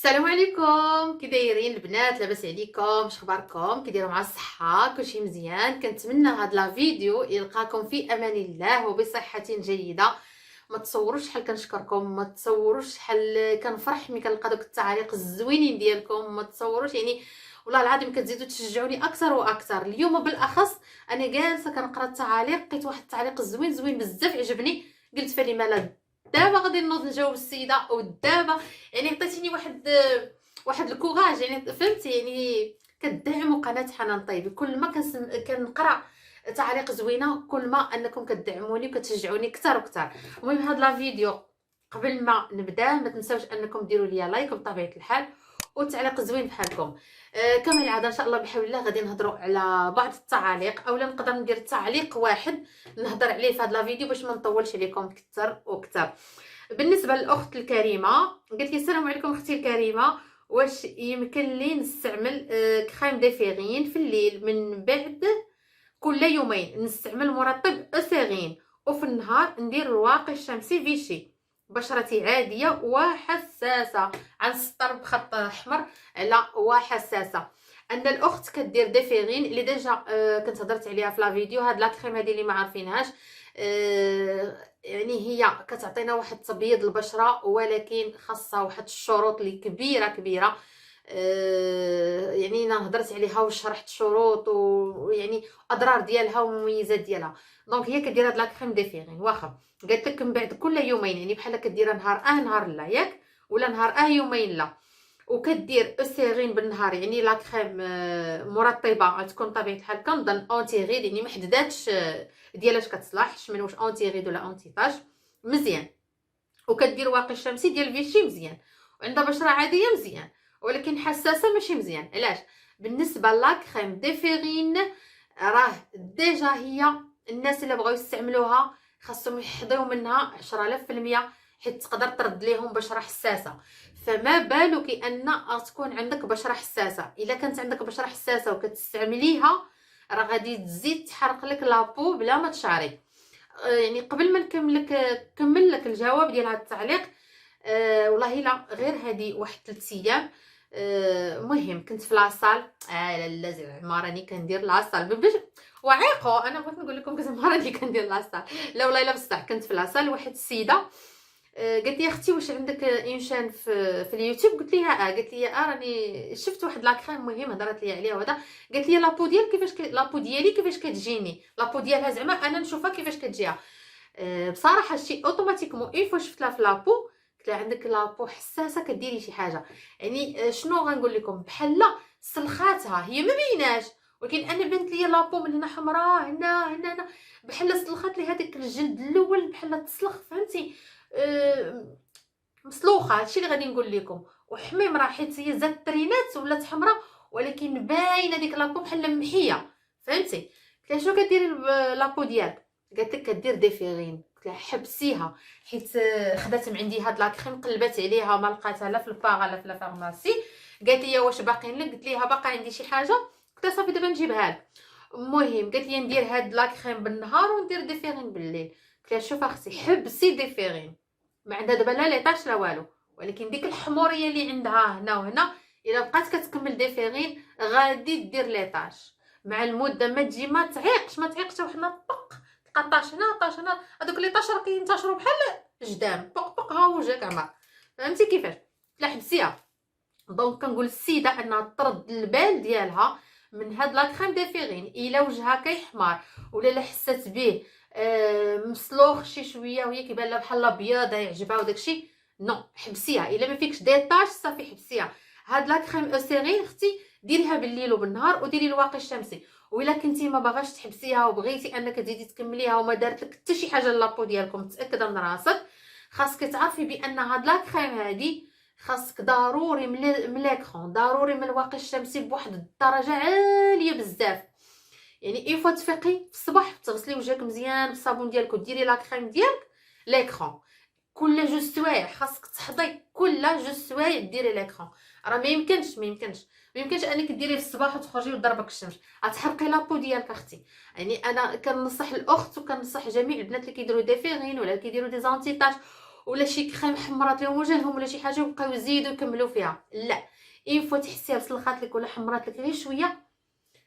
السلام عليكم، كي دايرين البنات؟ لاباس عليكم؟ شخباركم؟ كي دايروا مع الصحه؟ كلشي مزيان؟ كنتمنى هاد لا فيديو يلقاكم في امان الله وبصحه جيده. ما تصوروش شحال كنشكركم، ما تصوروش شحال كنفرح ملي كنلقى دوك التعاليق الزوينين ديالكم، ما تصوروش والله العظيم كتزيدوا تشجعوني اكثر واكثر. اليوم بالاخص انا جالسه كنقرا التعاليق، لقيت واحد التعليق زوين بزاف عجبني، قلت فالي مالا دابا غادي نوض نجاوب السيده، ودابا عطيتيني واحد الكوراج، فهمتي؟ كدعموا قناه حنان طيبي. كل ما كنقرا تعاليق زوينه، كل ما انكم كدعموني وكتشجعوني اكثر واكثر. المهم هاد لا فيديو قبل ما نبدا ما تنساوش انكم ديروا لي لايك بطبيعه الحال والتعليق زوين بحالكم. كما العاده ان شاء الله بحول الله غادي نهضروا على بعض التعاليق، اولا نقدر ندير تعليق واحد نهضر عليه في هاد لا فيديو باش ما نطولش عليكم اكثر واكثر. بالنسبه للاخت الكريمه، قالت لي السلام عليكم اختي الكريمه، واش يمكن لي نستعمل كريم ديفيغين في الليل من بعد كل يومين؟ نستعمل مرطب اسيغين وفي النهار ندير الواقي الشمسي فيشي. بشرتي عاديه وحساسه، عن سطر بخط احمر على وحساسه. ان الاخت كدير ديفيغين اللي ديجا كنت هضرت عليها في لا فيديو. هاد لا كريم هذه اللي ما عارفينهاش، هي كتعطينا واحد تبييض البشره، ولكن خاصها واحد الشروط اللي كبيره. انا هضرت عليها وشرحت شروط اضرار ديالها ومميزات ديالها. دونك هي كدير هاد لا كريم ديفيغين، واخا قالت لك من بعد كل يومين، بحال كديرها نهار نهار لا، ياك؟ ولا نهار يومين لا. وكدير اوسيغين بالنهار، لا كريم مرطبه تكون طبيعه الحال كنظن اونتي غيد، ما حدداتش ديالاش كتصلح، شمن واش اونتي غيد ولا اونتي طاج، مزيان. وكدير واقي الشمسي ديال فيشي، مزيان. وعندها بشره عاديه، مزيان. ولكن حساسه ماشي مزيان. علاش؟ بالنسبه لا كريم ديفيغين راه ديجا هي الناس اللي بغاو يستعملوها خاصهم يحضروا منها 10,000%، حيت تقدر ترد ليهم بشره حساسه. فما بالك ان تكون عندك بشره حساسه. الا كانت عندك بشره حساسه وكتستعمليها، راه غادي تزيد تحرق لك لابو بلا ما تشعري. قبل ما كمل لك الجواب ديال هذا التعليق، والله لا غير هذه واحد 3 ايام. مهم كنت في لاصال، لا زعما راني كندير لاصال باش وعيقو. انا بغيت نقول لكم زعما راني كندير لاصال، لا والله الا بصح كنت في لاصال. واحد السيده قالت لي اختي واش عندك انشان في اليوتيوب؟ قلت لها قالت لي راني شفت واحد لا كريم مهم هضرت لي عليها وهذا. قالت لي لابو ديال لابو ديالي كيفاش كتجيني، لابو ديالها زعما انا نشوفها كيفاش كتجيها. بصراحه الشيء اوتوماتيكمون اي فوا شفت لها في لابو قلت لها عندك لابو حساسه كديري شي حاجه. شنو غنقول لكم، بحال سلخاتها هي ما بيناش، ولكن انا بنت لي لابو من هنا حمراء، هنا بحال سلخات لي هذاك الجلد الاول بحال تسلخ، فهمتي؟ مسلوخه. هادشي اللي غادي نقول لكم. وحميم راه حيت هي زاد ترينات ولات حمراء، ولكن باينه ديك لابو بحال محيه، فهمتي؟ قلت لها شنو كديري لابو ديالك؟ قالت لك كدير ديفيغين. قلت لها حبسيها، حيت خدات من عندي هاد لا كريم، قلبت عليها ما لقاتها لا في الباغا لا في لا فارماسي. قالت لي واش باقيين لك؟ قلت لها باقا عندي شي حاجه. قلت لها صافي دابا نجيبها لك. المهم قالت لي ندير هاد لا كريم بالنهار وندير ديفيغين بالليل. قلت لها شوف اختي حبسي ديفيغين، ما عندها دابا لا ليطاش لا والو، ولكن ديك الحموريه اللي عندها هنا وهنا الا بقات كتكمل ديفيغين غادي دير ليطاش مع المده. ما تجي ما تعيقش حتى وحنا طق تلقى طاش هنا طاش هنا، هذوك ليطاش راه كينتشروا بحال جدام، طق ها هو جاك عمر، فهمتي كيفاش؟ لا حبسيها. دونك كنقول للسيده انها ترد البال ديالها من هاد لا كريم ديفيغين. الا وجهها كيحمر ولا لا حسات به مسلوخ شي شويه وهي كيبان لها بحال الابيض يعجبها وداكشي، نو حبسيها. الا ما فيكش ديطاش صافي حبسيها. هاد لا كريم اوسيغين اختي ديريها بالليل وبالنهار وديري الواقي الشمسي. وإلا كنتي ما باغاش تحبسيها وبغيتي انك تزيدي تكمليها وما دارت لك حتى شي حاجه لابو ديالكم، تاكد من راسك، خاصك تعرفي بان هاد لا كريم هادي خاصك ضروري من لاكرون، ضروري من الواقي الشمسي بواحد الدرجه عاليه بزاف. اي فوا تفيقي في الصباح تغسلي وجهك مزيان بالصابون ديالك وديري لا كريم ديالك لاكرون. كل جوج سوايع خاصك تحضي، كل جوج سوايع ديري لاكرون. راه ما يمكنش انك ديريه في الصباح وتخرجي وضربك الشمس، غتحرقي لابو ديالك اختي. انا كنصح الاخت وكنصح جميع البنات اللي كيديروا ديفيغين ولا كيديروا دي زانتي طاش ولا شي كريم حمرات لهم وجههم ولا شي حاجه وبقاو يزيدوا يكملوا فيها. لا، اين فوا تحسيها سلخات لك ولا حمرات لك غير شويه،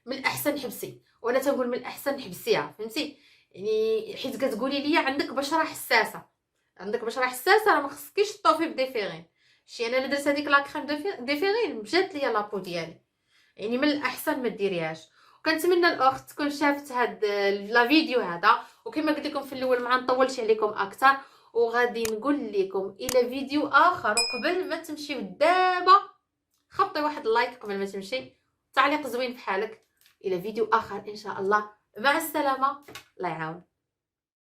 من الاحسن حبسي. وانا تنقول من الاحسن حبسيها، فهمتي؟ يعني حيت كتقولي لي عندك بشره حساسه، عندك بشره حساسه راه ما خصكيش تطوفي بديفيرين. شي انا اللي درت هذيك لا كريم ديفيرين مشات ليا لابو ديالي، يعني من الاحسن ما ديريهاش. وكنتمنى الاخت تكون شافت هاد لا فيديو هذا، وكما قلت لكم في الاول ما نطولش عليكم اكثر، وغادي نقول لكم الى فيديو اخر. وقبل ما تمشيو دابا خبطي واحد اللايك قبل ما تمشي، تعليق زوين بحالك. الى فيديو اخر ان شاء الله، مع السلامه، الله يعاون.